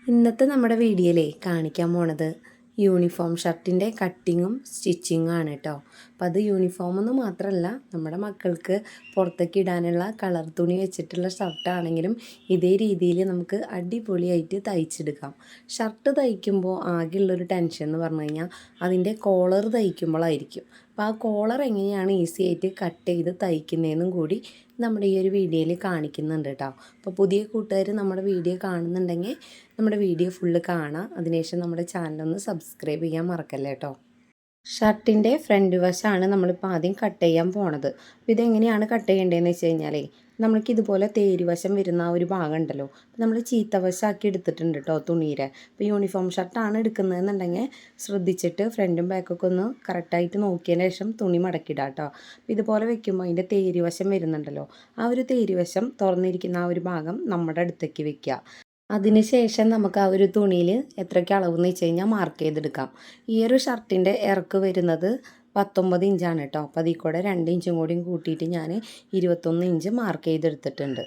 ഇന്നത്തെ നമ്മുടെ വീഡിയോയിലേ കാണിക്കാൻ പോണത് യൂണിഫോം ഷർട്ടിൻ്റെ കട്ടിങ്ങും സ്റ്റിച്ചിങ്ങും ആണ് കേട്ടോ. അപ്പം അത് യൂണിഫോമൊന്നും മാത്രമല്ല, നമ്മുടെ മക്കൾക്ക് പുറത്തേക്ക് ഇടാനുള്ള കളർ തുണി വെച്ചിട്ടുള്ള ഷർട്ടാണെങ്കിലും ഇതേ രീതിയിൽ നമുക്ക് അടിപൊളിയായിട്ട് തയ്ച്ചെടുക്കാം. ഷർട്ട് തയ്ക്കുമ്പോൾ ആകെയുള്ളൊരു ടെൻഷൻ എന്ന് പറഞ്ഞു കഴിഞ്ഞാൽ അതിൻ്റെ കോളർ തയ്ക്കുമ്പോഴായിരിക്കും. അപ്പോൾ ആ കോളർ എങ്ങനെയാണ് ഈസി ആയിട്ട് കട്ട് ചെയ്ത് തയ്ക്കുന്നതെന്നും കൂടി നമ്മുടെ ഈ ഒരു വീഡിയോയിൽ കാണിക്കുന്നുണ്ട് കേട്ടോ. അപ്പോൾ പുതിയ കൂട്ടുകാർ നമ്മുടെ വീഡിയോ കാണുന്നുണ്ടെങ്കിൽ നമ്മുടെ വീഡിയോ ഫുള്ള് കാണാം. അതിനുശേഷം നമ്മുടെ ചാനലൊന്ന് സബ്സ്ക്രൈബ് ചെയ്യാൻ മറക്കല്ലേ കേട്ടോ. ഷർട്ടിൻ്റെ ഫ്രണ്ട് വശമാണ് നമ്മളിപ്പോൾ ആദ്യം കട്ട് ചെയ്യാൻ പോണത്. അപ്പോൾ ഇതെങ്ങനെയാണ് കട്ട് ചെയ്യേണ്ടതെന്ന് വെച്ച് കഴിഞ്ഞാലേ, നമ്മൾക്ക് ഇതുപോലെ തേര് വശം വരുന്ന ആ ഒരു ഭാഗം ഉണ്ടല്ലോ, നമ്മൾ ചീത്ത വശമാക്കി എടുത്തിട്ടുണ്ട് കേട്ടോ തുണിയുടെ. ഇപ്പോൾ യൂണിഫോം ഷർട്ടാണ് എടുക്കുന്നതെന്നുണ്ടെങ്കിൽ ശ്രദ്ധിച്ചിട്ട് ഫ്രണ്ടും ബാക്കൊക്കെ ഒന്ന് കറക്റ്റായിട്ട് നോക്കിയതിന് ശേഷം തുണി മടക്കിയിടാം കേട്ടോ. അപ്പോൾ ഇതുപോലെ വെക്കുമ്പോൾ അതിൻ്റെ തേര് വശം വരുന്നുണ്ടല്ലോ, ആ ഒരു തേര് വശം തുറന്നിരിക്കുന്ന ആ ഒരു ഭാഗം നമ്മുടെ അടുത്തേക്ക് വെക്കുക. അതിന് ശേഷം നമുക്ക് ആ ഒരു തുണിയിൽ എത്രയ്ക്ക് അളവെന്ന് വെച്ച് കഴിഞ്ഞാൽ മാർക്ക് ചെയ്തെടുക്കാം. ഈ ഒരു ഷർട്ടിൻ്റെ ഇറക്ക് വരുന്നത് 19 ഇഞ്ചാണ് കേട്ടോ. അപ്പോൾ അതിൽ കൂടെ 2 ഇഞ്ചും കൂടിയും കൂട്ടിയിട്ട് ഞാൻ 21 ഇഞ്ച് മാർക്ക് ചെയ്തെടുത്തിട്ടുണ്ട്.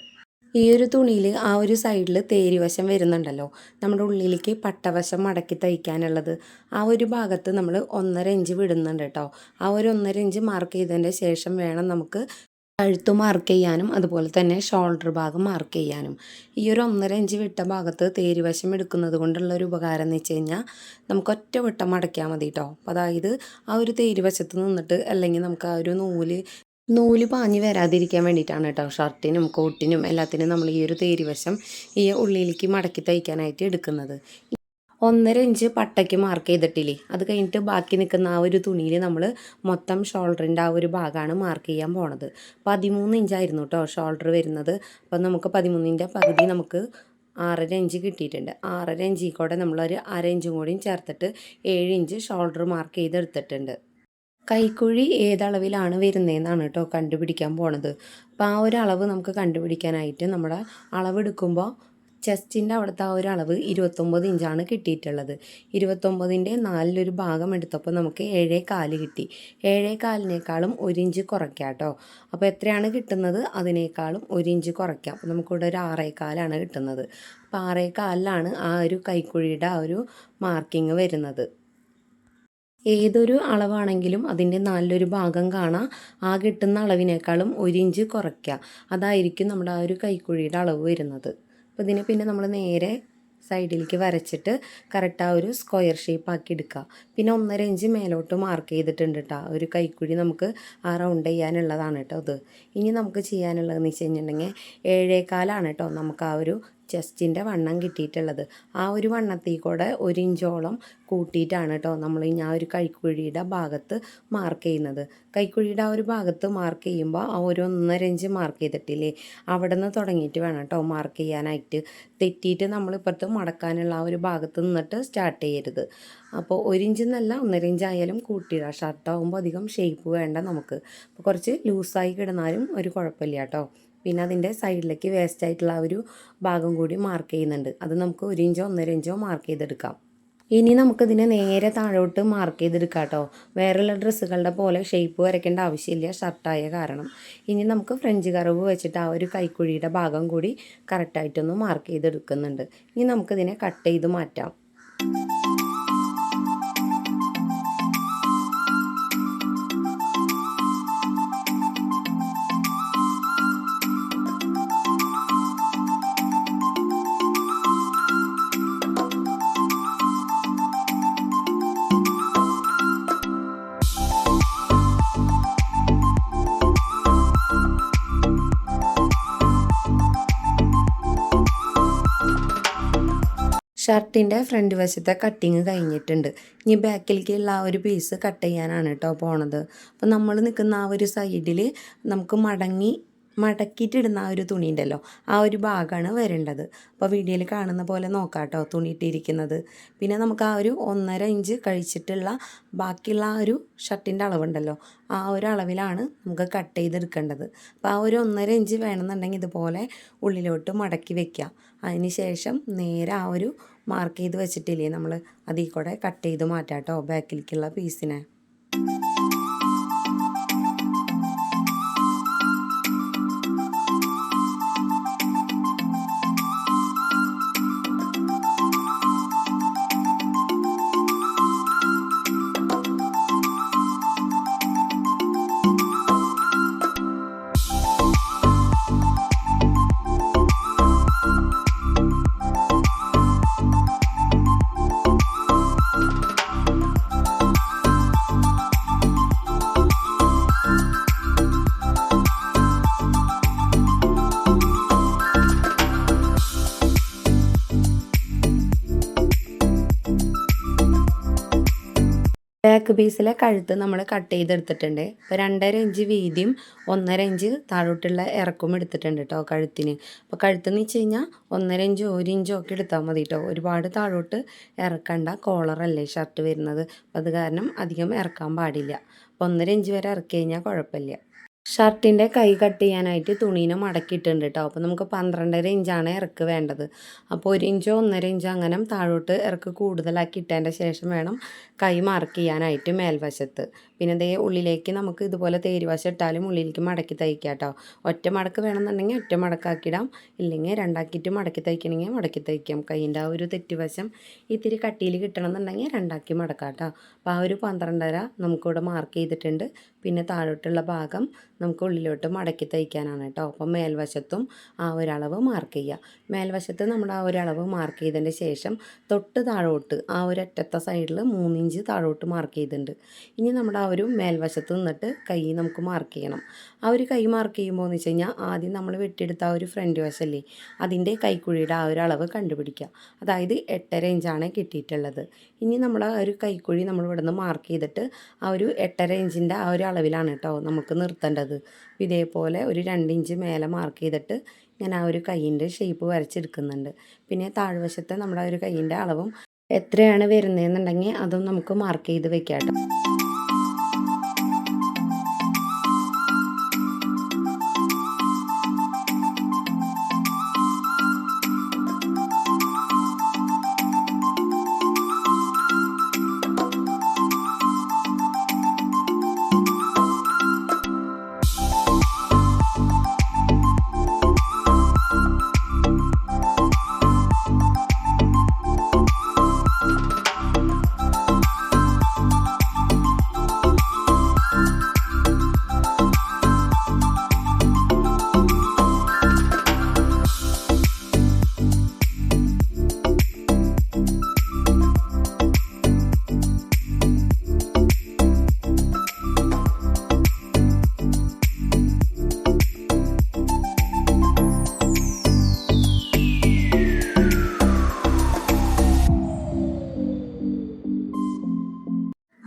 ഈ ഒരു തുണിയിൽ ആ ഒരു സൈഡിൽ തേരി വശം വരുന്നുണ്ടല്ലോ, നമ്മുടെ ഉള്ളിലേക്ക് പട്ടവശം മടക്കി തയ്ക്കാനുള്ളത്, ആ ഒരു ഭാഗത്ത് നമ്മൾ 1.5 ഇഞ്ച് വിടുന്നുണ്ട് കേട്ടോ. ആ ഒരു 1.5 ഇഞ്ച് മാർക്ക് ചെയ്തതിൻ്റെ ശേഷം വേണം നമുക്ക് കഴുത്ത് മാർക്ക് ചെയ്യാനും അതുപോലെ തന്നെ ഷോൾഡർ ഭാഗം മാർക്ക് ചെയ്യാനും. ഈ ഒരു 1.5 ഇഞ്ച് വിട്ട ഭാഗത്ത് തേരുവശം എടുക്കുന്നത് കൊണ്ടുള്ള ഒരു ഉപകാരം എന്ന് വെച്ച് കഴിഞ്ഞാൽ നമുക്ക് ഒറ്റ വട്ടം മടക്കിയാൽ മതി കേട്ടോ. അപ്പോൾ അതായത് ആ ഒരു തേരുവശത്ത് നിന്നിട്ട് അല്ലെങ്കിൽ നമുക്ക് ആ ഒരു നൂല് പാഞ്ഞ് വരാതിരിക്കാൻ വേണ്ടിയിട്ടാണ് കേട്ടോ. ഷർട്ടിനും കോട്ടിനും എല്ലാത്തിനും നമ്മൾ ഈ ഒരു തേരുവശം ഈ ഉള്ളിലേക്ക് മടക്കി തയ്ക്കാനായിട്ട് എടുക്കുന്നത്. 1.5 ഇഞ്ച് പട്ടയ്ക്ക് മാർക്ക് ചെയ്തിട്ടില്ലേ, അത് കഴിഞ്ഞിട്ട് ബാക്കി നിൽക്കുന്ന ആ ഒരു തുണിയിൽ നമ്മൾ മൊത്തം ഷോൾഡറിൻ്റെ ആ ഒരു ഭാഗമാണ് മാർക്ക് ചെയ്യാൻ പോണത്. 13 ഇഞ്ചായിരുന്നു കേട്ടോ ഷോൾഡർ വരുന്നത്. അപ്പം നമുക്ക് 13ൻ്റെ പകുതി നമുക്ക് 6.5 ഇഞ്ച് കിട്ടിയിട്ടുണ്ട്. 6.5 ഇഞ്ചിൽ കൂടെ നമ്മളൊരു 1/2 ഇഞ്ചും കൂടിയും ചേർത്തിട്ട് 7 ഇഞ്ച് ഷോൾഡർ മാർക്ക് ചെയ്തെടുത്തിട്ടുണ്ട്. കൈക്കുഴി ഏതളവിലാണ് വരുന്നതെന്നാണ് കേട്ടോ കണ്ടുപിടിക്കാൻ പോണത്. അപ്പോൾ ആ ഒരു അളവ് നമുക്ക് കണ്ടുപിടിക്കാനായിട്ട് നമ്മുടെ അളവെടുക്കുമ്പോൾ ചെസ്റ്റിൻ്റെ അവിടുത്തെ ആ ഒരു അളവ് 29 ഇഞ്ചാണ് കിട്ടിയിട്ടുള്ളത്. 29ൻ്റെ 4 ഭാഗം എടുത്തപ്പോൾ നമുക്ക് 7.25 കിട്ടി. 7.25 1 ഇഞ്ച് കുറയ്ക്കാം കേട്ടോ. അപ്പോൾ എത്രയാണ് കിട്ടുന്നത് അതിനേക്കാളും 1 ഇഞ്ച് കുറയ്ക്കാം. അപ്പോൾ നമുക്കിവിടെ ഒരു 6.25 കിട്ടുന്നത്. അപ്പോൾ 6.25 ആ ഒരു കൈക്കുഴിയുടെ ആ ഒരു മാർക്കിങ് വരുന്നത്. ഏതൊരു അളവാണെങ്കിലും അതിൻ്റെ 4 ഭാഗം കാണാം. ആ കിട്ടുന്ന അളവിനേക്കാളും 1 ഇഞ്ച് കുറയ്ക്കുക. അതായിരിക്കും നമ്മുടെ ആ ഒരു കൈക്കുഴിയുടെ അളവ് വരുന്നത്. അപ്പോൾ ഇതിനെ പിന്നെ നമ്മൾ നേരെ സൈഡിലേക്ക് വരച്ചിട്ട് കറക്റ്റ് ആ ഒരു സ്ക്വയർ ഷേപ്പ് ആക്കി എടുക്കുക. പിന്നെ 1.5 ഇഞ്ച് മേലോട്ട് മാർക്ക് ചെയ്തിട്ടുണ്ട് കേട്ടോ. ഒരു കൈക്കുഴി നമുക്ക് ആ റൗണ്ട് ചെയ്യാനുള്ളതാണ് കേട്ടോ ഇത്. ഇനി നമുക്ക് ചെയ്യാനുള്ളതെന്ന് വെച്ച് കഴിഞ്ഞിട്ടുണ്ടെങ്കിൽ 7.25 കേട്ടോ നമുക്ക് ആ ഒരു ചെസ്റ്റിൻ്റെ വണ്ണം കിട്ടിയിട്ടുള്ളത്. ആ ഒരു വണ്ണത്തിൽ കൂടെ 1 ഇഞ്ചോളം കൂട്ടിയിട്ടാണ് കേട്ടോ നമ്മൾ ആ ഒരു കൈക്കുഴിയുടെ ഭാഗത്ത് മാർക്ക് ചെയ്യുന്നത്. കൈക്കുഴിയുടെ ആ ഒരു ഭാഗത്ത് മാർക്ക് ചെയ്യുമ്പോൾ ആ ഒരു 1.5 ഇഞ്ച് മാർക്ക് ചെയ്തിട്ടില്ലേ, അവിടെ നിന്ന് തുടങ്ങിയിട്ട് വേണം കേട്ടോ മാർക്ക് ചെയ്യാനായിട്ട്. തെറ്റിയിട്ട് നമ്മളിപ്പുറത്ത് മടക്കാനുള്ള ആ ഒരു ഭാഗത്ത് നിന്നിട്ട് സ്റ്റാർട്ട് ചെയ്യരുത്. അപ്പോൾ 1 ഇഞ്ച് എന്നല്ല 1.5 ഇഞ്ച് ആയാലും കൂട്ടിയിടാം. ഷർട്ടാകുമ്പോൾ അധികം ഷേപ്പ് വേണ്ട നമുക്ക്. അപ്പോൾ കുറച്ച് ലൂസായി കിടന്നാലും ഒരു കുഴപ്പമില്ല കേട്ടോ. പിന്നെ അതിൻ്റെ സൈഡിലേക്ക് വേസ്റ്റ് ആയിട്ടുള്ള ആ ഒരു ഭാഗം കൂടി മാർക്ക് ചെയ്യുന്നുണ്ട്. അത് നമുക്ക് 1 ഇഞ്ചോ 1.5 ഇഞ്ചോ മാർക്ക് ചെയ്തെടുക്കാം. ഇനി നമുക്കിതിനെ നേരെ താഴോട്ട് മാർക്ക് ചെയ്തെടുക്കാം കേട്ടോ. വേറെയുള്ള ഡ്രസ്സുകളുടെ പോലെ ഷേപ്പ് വരയ്ക്കേണ്ട ആവശ്യമില്ല ഷർട്ടായ കാരണം. ഇനി നമുക്ക് ഫ്രഞ്ച് കർവ് വെച്ചിട്ട് ആ ഒരു കൈക്കുഴിയുടെ ഭാഗം കൂടി കറക്റ്റായിട്ടൊന്ന് മാർക്ക് ചെയ്തെടുക്കുന്നുണ്ട്. ഇനി നമുക്കിതിനെ കട്ട് ചെയ്ത് മാറ്റാം. ഷർട്ടിൻ്റെ ഫ്രണ്ട് വശത്തെ കട്ടിങ് കഴിഞ്ഞിട്ടുണ്ട്. ഇനി ബാക്കിലേക്കുള്ള ആ ഒരു പീസ് കട്ട് ചെയ്യാനാണ് കേട്ടോ പോണത്. അപ്പോൾ നമ്മൾ നിൽക്കുന്ന ആ ഒരു സൈഡിൽ നമുക്ക് മടക്കിയിട്ടിടുന്ന ആ ഒരു തുണി ഉണ്ടല്ലോ, ആ ഒരു ഭാഗമാണ് വരേണ്ടത്. അപ്പോൾ വീഡിയോയിൽ കാണുന്ന പോലെ നോക്കാം കേട്ടോ തുണി ഇട്ടിരിക്കുന്നത്. പിന്നെ നമുക്ക് ആ ഒരു 1.5 ഇഞ്ച് കഴിച്ചിട്ടുള്ള ബാക്കിയുള്ള ആ ഒരു ഷർട്ടിൻ്റെ അളവുണ്ടല്ലോ, ആ ഒരു അളവിലാണ് നമുക്ക് കട്ട് ചെയ്തെടുക്കേണ്ടത്. അപ്പോൾ ആ ഒരു 1.5 ഇഞ്ച് വേണമെന്നുണ്ടെങ്കിൽ ഇതുപോലെ ഉള്ളിലോട്ട് മടക്കി വെക്കാം. അതിന് ശേഷം നേരെ ആ ഒരു മാർക്ക് ചെയ്ത് വെച്ചിട്ടില്ലേ നമ്മൾ, അതിൽ കൂടെ കട്ട് ചെയ്ത് മാറ്റാം കേട്ടോ ബാക്കിലേക്കുള്ള പീസിനെ. ബാക്ക് പീസിലെ കഴുത്ത് നമ്മൾ കട്ട് ചെയ്തെടുത്തിട്ടുണ്ട്. അപ്പോൾ 2.5 ഇഞ്ച് വീതിയും 1.5 ഇഞ്ച് താഴോട്ടുള്ള ഇറക്കവും എടുത്തിട്ടുണ്ട് കേട്ടോ കഴുത്തിന്. അപ്പോൾ കഴുത്തെന്ന് വെച്ച് കഴിഞ്ഞാൽ 1.5 ഇഞ്ചോ 1 ഇഞ്ചോ ഒക്കെ എടുത്താൽ മതി കേട്ടോ. ഒരുപാട് താഴോട്ട് ഇറക്കണ്ട, കോളറല്ലേ ഷർട്ട് വരുന്നത്. അപ്പോൾ അത് കാരണം അധികം ഇറക്കാൻ പാടില്ല. അപ്പോൾ 1.5 ഇഞ്ച് വരെ ഇറക്കി കഴിഞ്ഞാൽ കുഴപ്പമില്ല. ഷർട്ടിൻ്റെ കൈ കട്ട് ചെയ്യാനായിട്ട് തുണീനെ മടക്കിയിട്ടുണ്ട് കേട്ടോ. അപ്പോൾ നമുക്ക് 12.5 ഇഞ്ചാണ് ഇറക്ക് വേണ്ടത്. അപ്പോൾ 1 ഇഞ്ചോ 1.5 ഇഞ്ചോ അങ്ങനെ താഴോട്ട് ഇറക്ക് കൂടുതലാക്കി ഇട്ടതിൻ്റെ ശേഷം വേണം കൈ മാർക്ക് ചെയ്യാനായിട്ട് മേൽവശത്ത്. പിന്നെ ദേ ഉള്ളിലേക്ക് നമുക്ക് ഇതുപോലെ തേരുവശം ഇട്ടാലും ഉള്ളിലേക്ക് മടക്കി തയ്ക്കാം കേട്ടോ. ഒറ്റ മടക്ക് വേണമെന്നുണ്ടെങ്കിൽ ഒറ്റ മടക്കാക്കിടാം, ഇല്ലെങ്കിൽ രണ്ടാക്കിയിട്ട് മടക്കി തയ്ക്കണമെങ്കിൽ മടക്കി തയ്ക്കാം. കൈയിൻ്റെ ആ ഒരു തെറ്റുവശം ഇത്തിരി കട്ടിയിൽ കിട്ടണമെന്നുണ്ടെങ്കിൽ രണ്ടാക്കി മടക്കാം കേട്ടോ. അപ്പോൾ ആ ഒരു 12.5 നമുക്കിവിടെ മാർക്ക് ചെയ്തിട്ടുണ്ട്. പിന്നെ താഴോട്ടുള്ള ഭാഗം നമുക്ക് ഉള്ളിലോട്ട് മടക്കി തയ്ക്കാനാണ് കേട്ടോ. അപ്പം മേൽവശത്തും ആ ഒരളവ് മാർക്ക് ചെയ്യുക. മേൽവശത്ത് നമ്മൾ ആ ഒരളവ് മാർക്ക് ചെയ്തതിൻ്റെ ശേഷം തൊട്ട് താഴോട്ട് ആ ഒരു അറ്റത്തെ സൈഡിൽ 3 ഇഞ്ച് താഴോട്ട് മാർക്ക് ചെയ്തിട്ടുണ്ട്. ഇനി നമ്മുടെ ആ ഒരു മേൽവശത്ത് നിന്നിട്ട് കൈ നമുക്ക് മാർക്ക് ചെയ്യണം. ആ ഒരു കൈ മാർക്ക് ചെയ്യുമ്പോൾ എന്ന് വെച്ച് കഴിഞ്ഞാൽ ആദ്യം നമ്മൾ വെട്ടിയെടുത്ത ആ ഒരു ഫ്രണ്ട് വശമല്ലേ, അതിൻ്റെ കൈക്കുഴിയുടെ ആ ഒരു അളവ് കണ്ടുപിടിക്കുക. അതായത് 8.5 ഇഞ്ചാണ് കിട്ടിയിട്ടുള്ളത്. ഇനി നമ്മൾ ആ ഒരു കൈക്കുഴി നമ്മൾ ഇവിടെ നിന്ന് മാർക്ക് ചെയ്തിട്ട് ആ ഒരു 8.5 ഇഞ്ചിൻ്റെ ആ ഒരു അളവിലാണ് കേട്ടോ നമുക്ക് നിർത്തേണ്ടത്. ഇതേപോലെ ഒരു 2 ഇഞ്ച് മേലെ മാർക്ക് ചെയ്തിട്ട് ഞാൻ ആ ഒരു കൈയിൻ്റെ ഷേപ്പ് വരച്ചെടുക്കുന്നുണ്ട്. പിന്നെ താഴ്വശത്തെ നമ്മുടെ ആ ഒരു കൈയിൻ്റെ അളവും എത്രയാണ് വരുന്നതെന്നുണ്ടെങ്കിൽ അതും നമുക്ക് മാർക്ക് ചെയ്ത് വെക്കാം കേട്ടോ.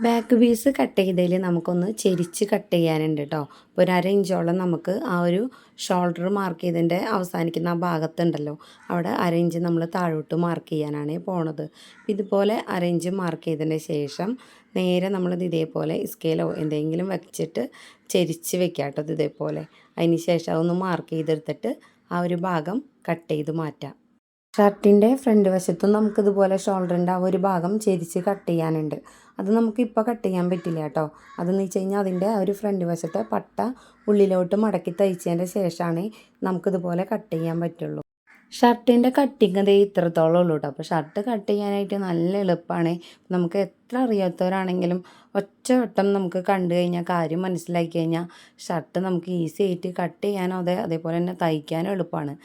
ബാക്ക് പീസ് കട്ട് ചെയ്തതിൽ നമുക്കൊന്ന് ചെരിച്ച് കട്ട് ചെയ്യാനുണ്ട് കേട്ടോ. അപ്പോൾ ഒരു 1/2 ഇഞ്ചോളം നമുക്ക് ആ ഒരു ഷോൾഡർ മാർക്ക് ചെയ്തതിൻ്റെ അവസാനിക്കുന്ന ആ ഭാഗത്തുണ്ടല്ലോ, അവിടെ 1/2 ഇഞ്ച് നമ്മൾ താഴോട്ട് മാർക്ക് ചെയ്യാനാണ് പോണത്. ഇതുപോലെ 1/2 ഇഞ്ച് മാർക്ക് ചെയ്തതിന് ശേഷം നേരെ നമ്മളിത് ഇതേപോലെ സ്കെയിലോ എന്തെങ്കിലും വെച്ചിട്ട് ചെരിച്ച് വെക്കാം കേട്ടോ. ഇതേപോലെ അതിന് ശേഷം അതൊന്ന് മാർക്ക് ചെയ്തെടുത്തിട്ട് ആ ഒരു ഭാഗം കട്ട് ചെയ്ത് മാറ്റാം. ഷർട്ടിൻ്റെ ഫ്രണ്ട് വശത്തും നമുക്കിതുപോലെ ഷോൾഡറിൻ്റെ ആ ഒരു ഭാഗം ചെരിച്ച് കട്ട് ചെയ്യാനുണ്ട്. അത് നമുക്കിപ്പോൾ കട്ട് ചെയ്യാൻ പറ്റില്ല കേട്ടോ. അതെന്ന് വെച്ച് കഴിഞ്ഞാൽ അതിൻ്റെ ആ ഒരു ഫ്രണ്ട് വശത്തെ പട്ട ഉള്ളിലോട്ട് മടക്കി തയ്ച്ചതിൻ്റെ ശേഷമാണ് നമുക്കിതുപോലെ കട്ട് ചെയ്യാൻ പറ്റുള്ളൂ. ഷർട്ടിൻ്റെ കട്ടിങ് അതേ ഇത്രത്തോളം ഉള്ളൂ കേട്ടോ. അപ്പോൾ ഷർട്ട് കട്ട് ചെയ്യാനായിട്ട് നല്ല എളുപ്പമാണ്. നമുക്ക് എത്ര അറിയാത്തവരാണെങ്കിലും ഒറ്റ വട്ടം നമുക്ക് കണ്ടു കഴിഞ്ഞാൽ കാര്യം മനസ്സിലാക്കി കഴിഞ്ഞാൽ ഷർട്ട് നമുക്ക് ഈസി ആയിട്ട് കട്ട് ചെയ്യാനോ അതേപോലെ തന്നെ തയ്ക്കാനും എളുപ്പമാണ്.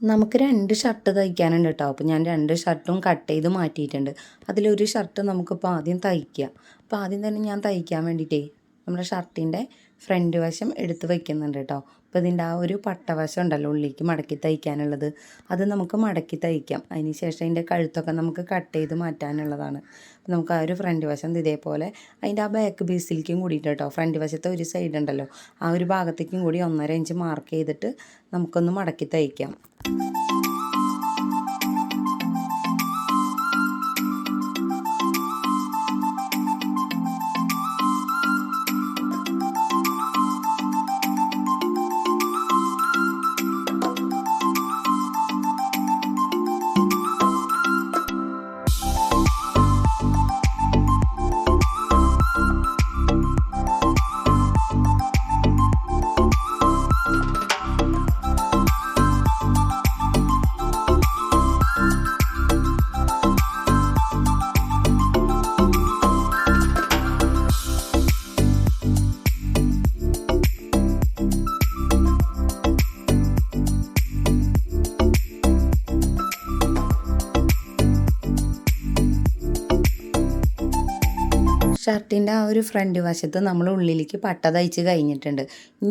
നമുക്ക് 2 ഷർട്ട് തയ്ക്കാനുണ്ട് കേട്ടോ. അപ്പോൾ ഞാൻ 2 ഷർട്ടും കട്ട് ചെയ്ത് മാറ്റിയിട്ടുണ്ട്. അതിലൊരു ഷർട്ട് നമുക്കിപ്പോൾ ആദ്യം തയ്ക്കാം. അപ്പോൾ ആദ്യം തന്നെ ഞാൻ തയ്ക്കാൻ വേണ്ടിയിട്ടേ നമ്മുടെ ഷർട്ടിൻ്റെ ഫ്രണ്ട് വശം എടുത്ത് വയ്ക്കുന്നുണ്ട് കേട്ടോ. അപ്പോൾ ഇതിൻ്റെ ആ ഒരു പട്ടവശം ഉണ്ടല്ലോ ഉള്ളിലേക്ക് മടക്കി തയ്ക്കാനുള്ളത്, അത് നമുക്ക് മടക്കി തയ്ക്കാം. അതിന് ശേഷം അതിൻ്റെ കഴുത്തൊക്കെ നമുക്ക് കട്ട് ചെയ്ത് മാറ്റാനുള്ളതാണ്. അപ്പോൾ നമുക്ക് ആ ഒരു ഫ്രണ്ട് വശം ഇതേപോലെ അതിൻ്റെ ആ ബാക്ക് പീസിലേക്കും കൂടിയിട്ട് കേട്ടോ, ഫ്രണ്ട് വശത്തെ ഒരു സൈഡ് ഉണ്ടല്ലോ ആ ഒരു ഭാഗത്തേക്കും കൂടി 1.5 ഇഞ്ച് മാർക്ക് ചെയ്തിട്ട് നമുക്കൊന്ന് മടക്കി തയ്ക്കാം. ഷർട്ടിൻ്റെ ആ ഒരു ഫ്രണ്ട് വശത്ത് നമ്മൾ ഉള്ളിലേക്ക് പട്ട തയ്ച്ച് കഴിഞ്ഞിട്ടുണ്ട്.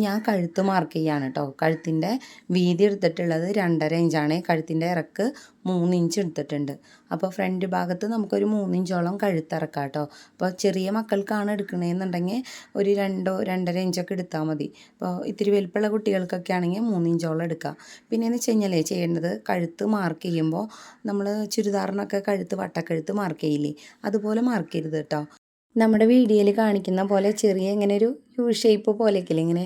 ഞാൻ കഴുത്ത് മാർക്ക് ചെയ്യാണ് കേട്ടോ. കഴുത്തിൻ്റെ വീതി എടുത്തിട്ടുള്ളത് 2.5 ഇഞ്ചാണ്. കഴുത്തിൻ്റെ ഇറക്ക് 3 ഇഞ്ച് എടുത്തിട്ടുണ്ട്. അപ്പോൾ ഫ്രണ്ട് ഭാഗത്ത് നമുക്കൊരു 3 ഇഞ്ചോളം കഴുത്തിറക്കാം കേട്ടോ. അപ്പോൾ ചെറിയ മക്കൾക്കാണ് എടുക്കണമെന്നുണ്ടെങ്കിൽ ഒരു 2-2.5 ഇഞ്ചൊക്കെ എടുത്താൽ മതി. അപ്പോൾ ഇത്തിരി വലിപ്പമുള്ള കുട്ടികൾക്കൊക്കെ ആണെങ്കിൽ 3 ഇഞ്ചോളം എടുക്കാം. പിന്നെയെന്ന് വെച്ച് കഴിഞ്ഞാൽ ചെയ്യേണ്ടത്, കഴുത്ത് മാർക്ക് ചെയ്യുമ്പോൾ നമ്മൾ ചുരിദാറിനൊക്കെ കഴുത്ത് വട്ടക്കഴുത്ത് മാർക്ക് ചെയ്യില്ലേ, അതുപോലെ മാർക്ക് ചെയ്യരുത് കേട്ടോ. നമ്മുടെ വീഡിയോയിൽ കാണിക്കുന്ന പോലെ ചെറിയ ഇങ്ങനെ ഒരു യു ഷേപ്പ് പോലെയൊക്കെ ഇങ്ങനെ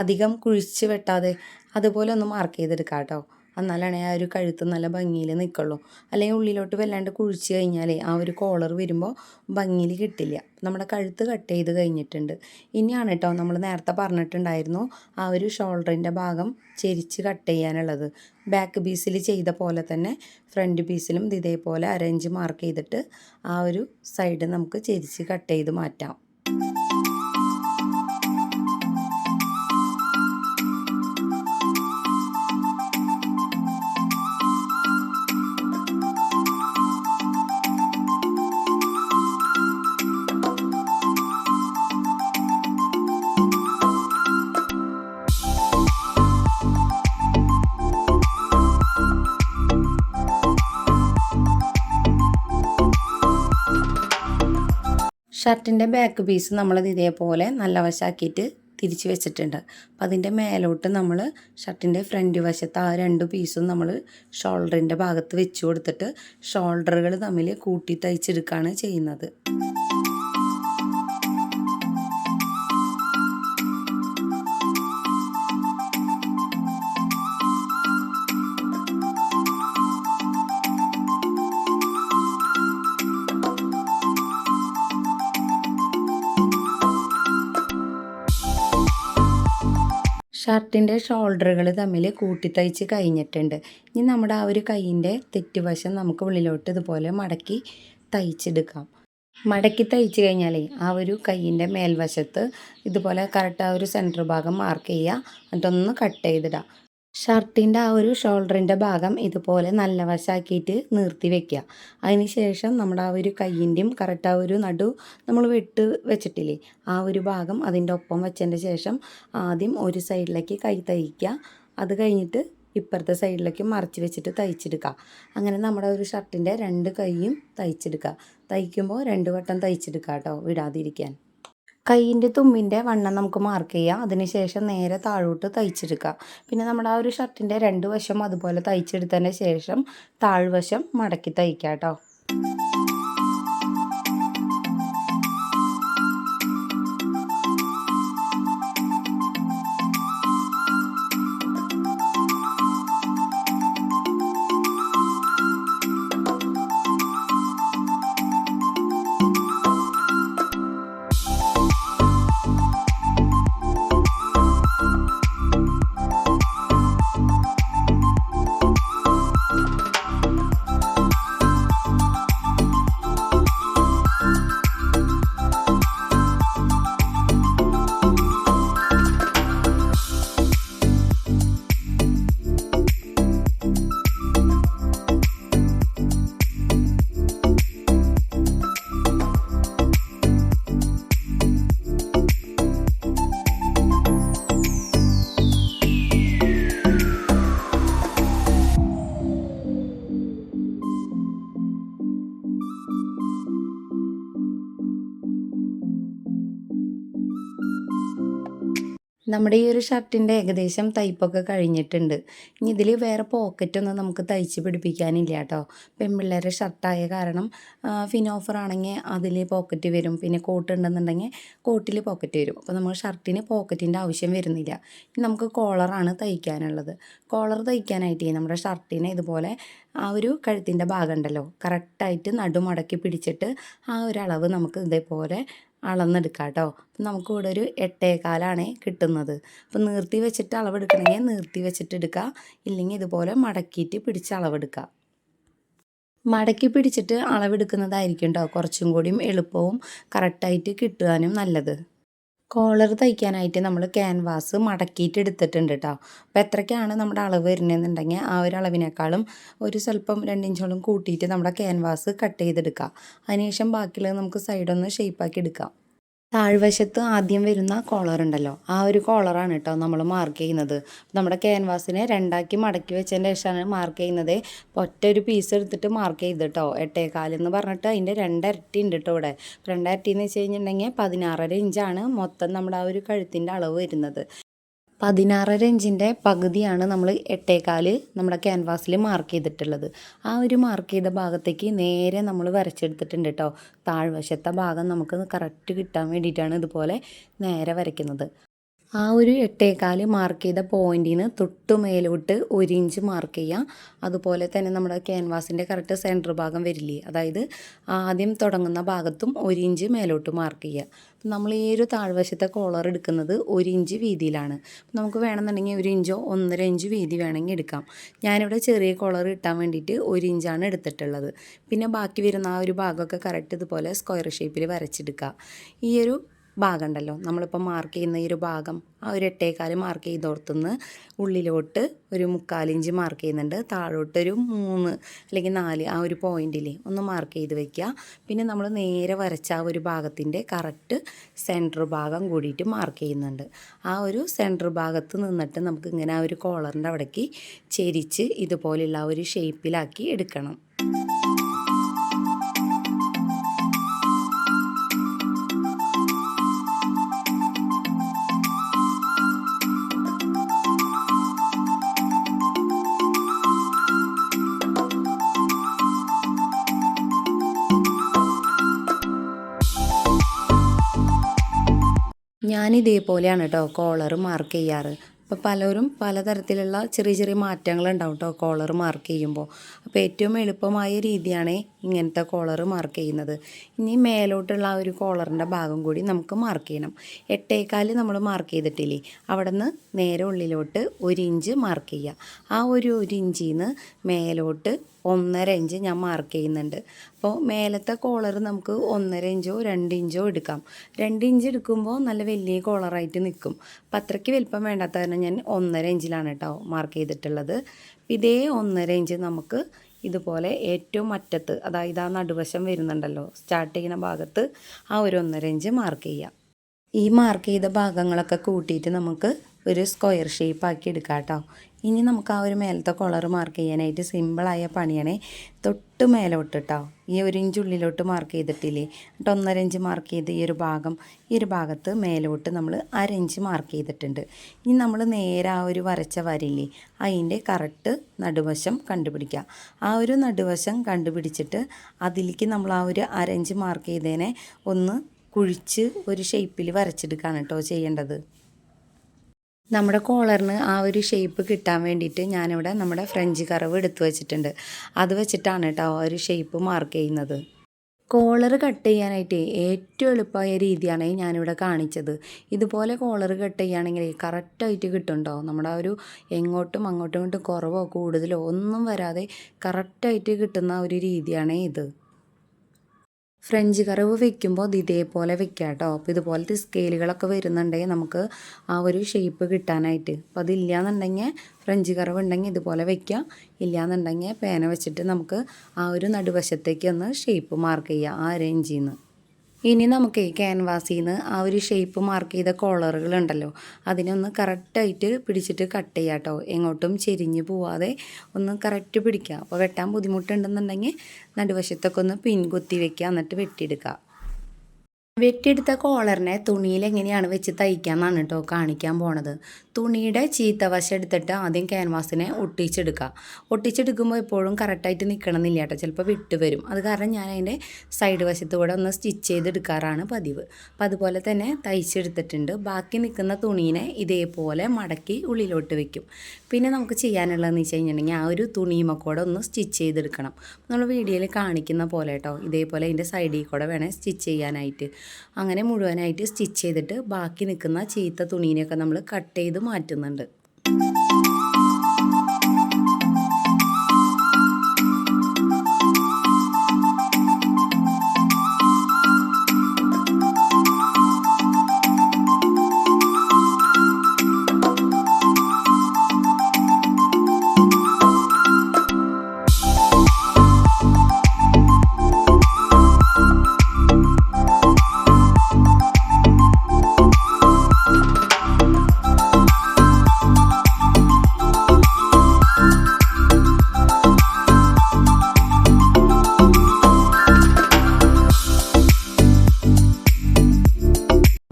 അധികം കുഴിച്ച് വെട്ടാതെ അതുപോലെ ഒന്ന് മാർക്ക് ചെയ്തെടുക്കാം കേട്ടോ. എന്നാലാണ് ആ ഒരു കഴുത്ത് നല്ല ഭംഗിയിൽ നിൽക്കുള്ളൂ. അല്ലെങ്കിൽ ഉള്ളിലോട്ട് വല്ലാണ്ട് കുഴിച്ച് കഴിഞ്ഞാൽ ആ ഒരു കോളർ വരുമ്പോൾ ഭംഗിയിൽ കിട്ടില്ല. നമ്മുടെ കഴുത്ത് കട്ട് ചെയ്ത് കഴിഞ്ഞിട്ടുണ്ട്. ഇനിയാണ് കേട്ടോ നമ്മൾ നേരത്തെ പറഞ്ഞിട്ടുണ്ടായിരുന്നു ആ ഒരു ഷോൾഡറിൻ്റെ ഭാഗം ചെരിച്ച് കട്ട് ചെയ്യാനുള്ളത്. ബാക്ക് പീസിൽ ചെയ്ത പോലെ തന്നെ ഫ്രണ്ട് പീസിലും ഇതേപോലെ അരയിഞ്ച് മാർക്ക് ചെയ്തിട്ട് ആ ഒരു സൈഡ് നമുക്ക് ചെരിച്ച് കട്ട് ചെയ്ത് മാറ്റാം. ഷർട്ടിൻ്റെ ബാക്ക് പീസ് നമ്മളത് ഇതേപോലെ നല്ല വശമാക്കിയിട്ട് തിരിച്ച് വെച്ചിട്ടുണ്ട്. അപ്പം അതിൻ്റെ മേലോട്ട് നമ്മൾ ഷർട്ടിൻ്റെ ഫ്രണ്ട് വശത്ത് ആ 2 പീസും നമ്മൾ ഷോൾഡറിൻ്റെ ഭാഗത്ത് വെച്ച് കൊടുത്തിട്ട് ഷോൾഡറുകൾ തമ്മിൽ കൂട്ടി തയ്ച്ചെടുക്കുകയാണ് ചെയ്യുന്നത്. ഷർട്ടിൻ്റെ ഷോൾഡറുകൾ തമ്മിൽ കൂട്ടിത്തയ്ച്ച് കഴിഞ്ഞിട്ടുണ്ട്. ഇനി നമ്മുടെ ആ ഒരു കൈയിൻ്റെ തെറ്റുവശം നമുക്ക് ഉള്ളിലോട്ട് ഇതുപോലെ മടക്കി തയ്ച്ചെടുക്കാം. മടക്കി തയ്ച്ച് കഴിഞ്ഞാൽ ആ ഒരു കൈയിൻ്റെ മേൽവശത്ത് ഇതുപോലെ കറക്റ്റ് ആ ഒരു സെൻറ്റർ ഭാഗം മാർക്ക് ചെയ്യുക, എന്നിട്ടൊന്ന് കട്ട് ചെയ്തിടാം. ഷർട്ടിൻ്റെ ആ ഒരു ഷോൾഡറിൻ്റെ ഭാഗം ഇതുപോലെ നല്ല വശമാക്കിയിട്ട് നിർത്തി വെക്കുക. അതിന് ശേഷം നമ്മുടെ ആ ഒരു കയ്യിൻ്റെയും കറക്റ്റ് ആ ഒരു നടു നമ്മൾ വെച്ചിട്ടില്ലേ, ആ ഒരു ഭാഗം അതിൻ്റെ ഒപ്പം വെച്ചതിൻ്റെ ശേഷം ആദ്യം ഒരു സൈഡിലേക്ക് കൈ തയ്ക്കുക. അത് കഴിഞ്ഞിട്ട് ഇപ്പുറത്തെ സൈഡിലേക്ക് മറിച്ച് വെച്ചിട്ട് തയ്ച്ചെടുക്കുക. അങ്ങനെ നമ്മുടെ ഒരു ഷർട്ടിൻ്റെ 2 കൈയും തയ്ച്ചെടുക്കുക. തയ്ക്കുമ്പോൾ 2 വട്ടം തയ്ച്ചെടുക്കുക കേട്ടോ, വിടാതിരിക്കാൻ. കൈയിൻ്റെ തുമ്പിൻ്റെ വണ്ണം നമുക്ക് മാർക്ക് ചെയ്യാം. അതിനുശേഷം നേരെ താഴോട്ട് തയ്ച്ചെടുക്കുക. പിന്നെ നമ്മുടെ ആ ഒരു ഷർട്ടിൻ്റെ 2 വശം അതുപോലെ തയ്ച്ചെടുത്തതിന് ശേഷം താഴ്വശം മടക്കി തയ്ക്കുക കേട്ടോ. നമ്മുടെ ഈ ഒരു ഷർട്ടിൻ്റെ ഏകദേശം തയ്പ്പൊക്കെ കഴിഞ്ഞിട്ടുണ്ട്. ഇനി ഇതിൽ വേറെ പോക്കറ്റൊന്നും നമുക്ക് തയ്ച്ച് പിടിപ്പിക്കാനില്ല കേട്ടോ. പെൺപിള്ളേരുടെ ഷർട്ടായ കാരണം ഫിനോഫർ ആണെങ്കിൽ അതിൽ പോക്കറ്റ് വരും, പിന്നെ കോട്ട് ഉണ്ടെന്നുണ്ടെങ്കിൽ കോട്ടിൽ പോക്കറ്റ് വരും. അപ്പോൾ നമ്മൾ ഷർട്ടിന് പോക്കറ്റിൻ്റെ ആവശ്യം വരുന്നില്ല. ഇനി നമുക്ക് കോളറാണ് തയ്ക്കാനുള്ളത്. കോളർ തയ്ക്കാനായിട്ട് നമ്മുടെ ഷർട്ടിനെ ഇതുപോലെ ആ ഒരു കഴുത്തിൻ്റെ ഭാഗം ഉണ്ടല്ലോ, കറക്റ്റായിട്ട് നടുമടക്കി പിടിച്ചിട്ട് ആ ഒരു അളവ് നമുക്ക് ഇതേപോലെ അളന്നെടുക്കാം കേട്ടോ. നമുക്ക് ഇവിടെ ഒരു 8.25 കിട്ടുന്നത്. അപ്പം നീർത്തി വെച്ചിട്ട് അളവെടുക്കണമെങ്കിൽ നീർത്തി വെച്ചിട്ട് എടുക്കുക, ഇല്ലെങ്കിൽ ഇതുപോലെ മടക്കിയിട്ട് പിടിച്ച് അളവെടുക്കുക. മടക്കി പിടിച്ചിട്ട് അളവെടുക്കുന്നതായിരിക്കും കേട്ടോ കുറച്ചും കൂടിയും എളുപ്പവും കറക്റ്റായിട്ട് കിട്ടാനും നല്ലത്. കോളർ തയ്ക്കാനായിട്ട് നമ്മൾ ക്യാൻവാസ് മടക്കിയിട്ട് എടുത്തിട്ടുണ്ട് കേട്ടോ. അപ്പോൾ എത്രയ്ക്കാണ് നമ്മുടെ അളവ് വരുന്നതെന്നുണ്ടെങ്കിൽ ആ ഒരു അളവിനേക്കാളും ഒരു സ്വല്പം 2 ഇഞ്ചോളം കൂട്ടിയിട്ട് നമ്മുടെ ക്യാൻവാസ് കട്ട് ചെയ്തെടുക്കുക. അതിനുശേഷം ബാക്കിയുള്ളത് നമുക്ക് സൈഡൊന്ന് ഷേപ്പാക്കി എടുക്കാം. താഴ്വശത്ത് ആദ്യം വരുന്ന കോളർ ഉണ്ടല്ലോ, ആ ഒരു കോളറാണ് കേട്ടോ നമ്മൾ മാർക്ക് ചെയ്യുന്നത്. നമ്മുടെ ക്യാൻവാസിനെ രണ്ടാക്കി മടക്കി വെച്ചതിന് ശേഷമാണ് മാർക്ക് ചെയ്യുന്നത്. അപ്പോൾ ഒറ്റ ഒരു പീസ് എടുത്തിട്ട് മാർക്ക് ചെയ്ത് കേട്ടോ. 8.25 എന്ന് പറഞ്ഞിട്ട് അതിൻ്റെ 2 ഇരട്ടി ഉണ്ട് കേട്ടോ ഇവിടെ. 2 ഇരട്ടി എന്ന് വെച്ച് കഴിഞ്ഞിട്ടുണ്ടെങ്കിൽ 16.5 ഇഞ്ചാണ് മൊത്തം നമ്മുടെ ആ ഒരു കഴുത്തിൻ്റെ അളവ് വരുന്നത്. 16.5 ഇഞ്ചിൻ്റെ പകുതിയാണ് നമ്മൾ 8.25 നമ്മുടെ ക്യാൻവാസിൽ മാർക്ക് ചെയ്തിട്ടുള്ളത്. ആ ഒരു മാർക്ക് ചെയ്ത ഭാഗത്തേക്ക് നേരെ നമ്മൾ വരച്ചെടുത്തിട്ടുണ്ട് കേട്ടോ. താഴ്വശത്തെ ഭാഗം നമുക്ക് കറക്റ്റ് കിട്ടാൻ വേണ്ടിയിട്ടാണ് ഇതുപോലെ നേരെ വരയ്ക്കുന്നത്. ആ ഒരു 8.25 മാർക്ക് ചെയ്ത പോയിന്റിൽ നിന്ന് തൊട്ട് മേലോട്ട് 1 ഇഞ്ച് മാർക്ക് ചെയ്യുക. അതുപോലെ തന്നെ നമ്മുടെ ക്യാൻവാസിൻ്റെ കറക്റ്റ് സെൻറ്റർ ഭാഗം വരില്ലേ, അതായത് ആദ്യം തുടങ്ങുന്ന ഭാഗത്തും 1 ഇഞ്ച് മേലോട്ട് മാർക്ക് ചെയ്യുക. നമ്മൾ ഈ ഒരു താഴ്വശത്തെ കോളർ എടുക്കുന്നത് 1 ഇഞ്ച് വീതിയിലാണ്. നമുക്ക് വേണമെന്നുണ്ടെങ്കിൽ 1 ഇഞ്ചോ 1.5 ഇഞ്ച് വീതി വേണമെങ്കിൽ എടുക്കാം. ഞാനിവിടെ ചെറിയ കോളർ ഇട്ടാൻ വേണ്ടിയിട്ട് 1 ഇഞ്ചാണ് എടുത്തിട്ടുള്ളത്. പിന്നെ ബാക്കി വരുന്ന ആ ഒരു ഭാഗമൊക്കെ കറക്റ്റ് ഇതുപോലെ സ്ക്വയർ ഷേപ്പിൽ വരച്ചെടുക്കുക. ഈ ഒരു ഭാഗം ഉണ്ടല്ലോ, നമ്മളിപ്പോൾ മാർക്ക് ചെയ്യുന്ന ഈ ഒരു ഭാഗം, ആ ഒരു 8.25 മാർക്ക് ചെയ്തോർത്തുനിന്ന് ഉള്ളിലോട്ട് ഒരു 3/4 ഇഞ്ച് മാർക്ക് ചെയ്യുന്നുണ്ട്. താഴോട്ടൊരു 3 അല്ലെങ്കിൽ 4 ആ ഒരു പോയിന്റിൽ ഒന്ന് മാർക്ക് ചെയ്ത് വെക്കുക. പിന്നെ നമ്മൾ നേരെ വരച്ച ആ ഒരു ഭാഗത്തിൻ്റെ കറക്റ്റ് സെൻറ്റർ ഭാഗം കൂടിയിട്ട് മാർക്ക് ചെയ്യുന്നുണ്ട്. ആ ഒരു സെൻറ്റർ ഭാഗത്ത് നിന്നിട്ട് നമുക്ക് ഇങ്ങനെ ആ ഒരു കോളറിൻ്റെ അവിടേക്ക് ചെരിച്ച് ഇതുപോലെയുള്ള ആ ഒരു ഷേപ്പിലാക്കി എടുക്കണം. ഞാനിതേപോലെയാണ് കേട്ടോ കോളർ മാർക്ക് ചെയ്യാറ്. അപ്പോൾ പലരും പലതരത്തിലുള്ള ചെറിയ ചെറിയ മാറ്റങ്ങളുണ്ടാവും കേട്ടോ കോളർ മാർക്ക് ചെയ്യുമ്പോൾ. അപ്പോൾ ഏറ്റവും എളുപ്പമായ രീതിയാണ് ഇങ്ങനത്തെ കോളർ മാർക്ക് ചെയ്യുന്നത്. ഇനി മേലോട്ടുള്ള ആ ഒരു കോളറിൻ്റെ ഭാഗം കൂടി നമുക്ക് മാർക്ക് ചെയ്യണം. 8.25 നമ്മൾ മാർക്ക് ചെയ്തിട്ടില്ലേ, അവിടെ നിന്ന് നേരെ ഉള്ളിലോട്ട് 1 ഇഞ്ച് മാർക്ക് ചെയ്യുക. ആ ഒരു 1 ഇഞ്ചിൽ നിന്ന് മേലോട്ട് 1.5 ഇഞ്ച് ഞാൻ മാർക്ക് ചെയ്യുന്നുണ്ട്. അപ്പോൾ മേലത്തെ കോളർ നമുക്ക് 1.5 ഇഞ്ചോ 2 ഇഞ്ചോ എടുക്കാം. 2 ഇഞ്ച് എടുക്കുമ്പോൾ നല്ല വലിയ കോളറായിട്ട് നിൽക്കും. അപ്പോൾ അത്രയ്ക്ക് വലിപ്പം വേണ്ടാത്ത കാരണം ഞാൻ 1.5 ഇഞ്ചിലാണ് കേട്ടോ മാർക്ക് ചെയ്തിട്ടുള്ളത്. ഇതേ 1.5 ഇഞ്ച് നമുക്ക് ഇതുപോലെ ഏറ്റവും അറ്റത്ത്, അതായത് ആ നടുവശം വരുന്നുണ്ടല്ലോ സ്റ്റാർട്ട് ചെയ്യുന്ന ഭാഗത്ത്, ആ ഒരു 1.5 ഇഞ്ച് മാർക്ക് ചെയ്യാം. ഈ മാർക്ക് ചെയ്ത ഭാഗങ്ങളൊക്കെ കൂട്ടിയിട്ട് നമുക്ക് ഒരു സ്ക്വയർ ഷേപ്പാക്കി എടുക്കാം കേട്ടോ. ഇനി നമുക്ക് ആ ഒരു മേലത്തെ കോളർ മാർക്ക് ചെയ്യാനായിട്ട് സിമ്പിളായ പണിയാണ്. തൊട്ട് മേലോട്ട് കേട്ടോ, ഈ 1 ഇഞ്ച് ഉള്ളിലോട്ട് മാർക്ക് ചെയ്തിട്ടില്ലേ, എന്നിട്ട് 1.5 ഇഞ്ച് മാർക്ക് ചെയ്ത് ഈ ഒരു ഭാഗത്ത് മേലോട്ട് നമ്മൾ 1/2 ഇഞ്ച് മാർക്ക് ചെയ്തിട്ടുണ്ട്. ഇനി നമ്മൾ നേരെ ആ ഒരു വരച്ച വരില്ലേ, അതിൻ്റെ കറക്റ്റ് നടുവശം കണ്ടുപിടിക്കുക. ആ ഒരു നടുവശം കണ്ടുപിടിച്ചിട്ട് അതിലേക്ക് നമ്മൾ ആ ഒരു 1/2 ഇഞ്ച് മാർക്ക് ചെയ്തതിനെ ഒന്ന് കുഴിച്ച് ഒരു ഷേപ്പിൽ വരച്ചെടുക്കുകയാണ് കേട്ടോ ചെയ്യേണ്ടത്. നമ്മുടെ കോളറിന് ആ ഒരു ഷേപ്പ് കിട്ടാൻ വേണ്ടിയിട്ട് ഞാനിവിടെ നമ്മുടെ ഫ്രഞ്ച് കർവ് എടുത്തു വെച്ചിട്ടുണ്ട്. അത് വെച്ചിട്ടാണ് കേട്ടോ ആ ഒരു ഷേപ്പ് മാർക്ക് ചെയ്യുന്നത്. കോളർ കട്ട് ചെയ്യാനായിട്ട് ഏറ്റവും എളുപ്പമായ രീതിയാണ് ഞാനിവിടെ കാണിച്ചത്. ഇതുപോലെ കോളർ കട്ട് ചെയ്യുകയാണെങ്കിൽ കറക്റ്റായിട്ട് കിട്ടുന്നുണ്ടോ, നമ്മുടെ ആ ഒരു എങ്ങോട്ടും ഇങ്ങോട്ടും കുറവോ കൂടുതലോ ഒന്നും വരാതെ കറക്റ്റായിട്ട് കിട്ടുന്ന ഒരു രീതിയാണ് ഇത്. ഫ്രഞ്ച് കർവ് വെക്കുമ്പോൾ ഇത് ഇതേപോലെ വെക്കുക കേട്ടോ. അപ്പോൾ ഇതുപോലത്തെ സ്കെയിലുകളൊക്കെ വരുന്നുണ്ടെങ്കിൽ നമുക്ക് ആ ഒരു ഷേപ്പ് കിട്ടാനായിട്ട്. അപ്പോൾ അതില്ലാന്നുണ്ടെങ്കിൽ ഫ്രഞ്ച് കർവ് ഉണ്ടെങ്കിൽ ഇതുപോലെ വെക്കുക, ഇല്ലയെന്നുണ്ടെങ്കിൽ പേന വെച്ചിട്ട് നമുക്ക് ആ ഒരു നടുവശത്തേക്ക് ഒന്ന് ഷേപ്പ് മാർക്ക് ചെയ്യുക ആ റേഞ്ചിൽ നിന്ന്. ഇനി നമുക്ക് ക്യാൻവാസിൽ നിന്ന് ആ ഒരു ഷേപ്പ് മാർക്ക് ചെയ്ത കോളറുകളുണ്ടല്ലോ, അതിനൊന്ന് കറക്റ്റായിട്ട് പിടിച്ചിട്ട് കട്ട് ചെയ്യുക കേട്ടോ. എങ്ങോട്ടും ചെരിഞ്ഞ് പോവാതെ ഒന്ന് കറക്റ്റ് പിടിക്കുക. അപ്പോൾ വെട്ടാൻ ബുദ്ധിമുട്ടുണ്ടെന്നുണ്ടെങ്കിൽ നടുവശത്തൊക്കെ ഒന്ന് പിൻ കുത്തി വെക്കുക, എന്നിട്ട് വെട്ടിയെടുക്കുക. വെട്ടിയെടുത്ത കോളറിനെ തുണിയിൽ എങ്ങനെയാണ് വെച്ച് തയ്ക്കാമെന്നാണ് കേട്ടോ കാണിക്കാൻ പോണത്. തുണിയുടെ ചീത്ത വശം എടുത്തിട്ട് ആദ്യം ക്യാൻവാസിനെ ഒട്ടിച്ചെടുക്കുമ്പോൾ എപ്പോഴും കറക്റ്റായിട്ട് നിൽക്കണമെന്നില്ല കേട്ടോ, ചിലപ്പോൾ വിട്ട് വരും. അത് കാരണം ഞാൻ അതിൻ്റെ സൈഡ് വശത്ത് കൂടെ ഒന്ന് സ്റ്റിച്ച് ചെയ്തെടുക്കാറാണ് പതിവ്. അപ്പോൾ അതുപോലെ തന്നെ തയ്ച്ചെടുത്തിട്ടുണ്ട്. ബാക്കി നിൽക്കുന്ന തുണീനെ ഇതേപോലെ മടക്കി ഉള്ളിലോട്ട് വെക്കും. പിന്നെ നമുക്ക് ചെയ്യാനുള്ളതെന്ന് വെച്ച് കഴിഞ്ഞിട്ടുണ്ടെങ്കിൽ ആ ഒരു തുണിയുമക്കൂടെ ഒന്ന് സ്റ്റിച്ച് ചെയ്തെടുക്കണം. നമ്മൾ വീഡിയോയിൽ കാണിക്കുന്ന പോലെ കേട്ടോ, ഇതേപോലെ അതിൻ്റെ സൈഡിൽ കൂടെ വേണേൽ സ്റ്റിച്ച് ചെയ്യാനായിട്ട്. അങ്ങനെ മുഴുവനായിട്ട് സ്റ്റിച്ച് ചെയ്തിട്ട് ബാക്കി നിൽക്കുന്ന ചീത്ത തുണീനെയൊക്കെ നമ്മൾ കട്ട് ചെയ്ത് മാറ്റുന്നുണ്ട്.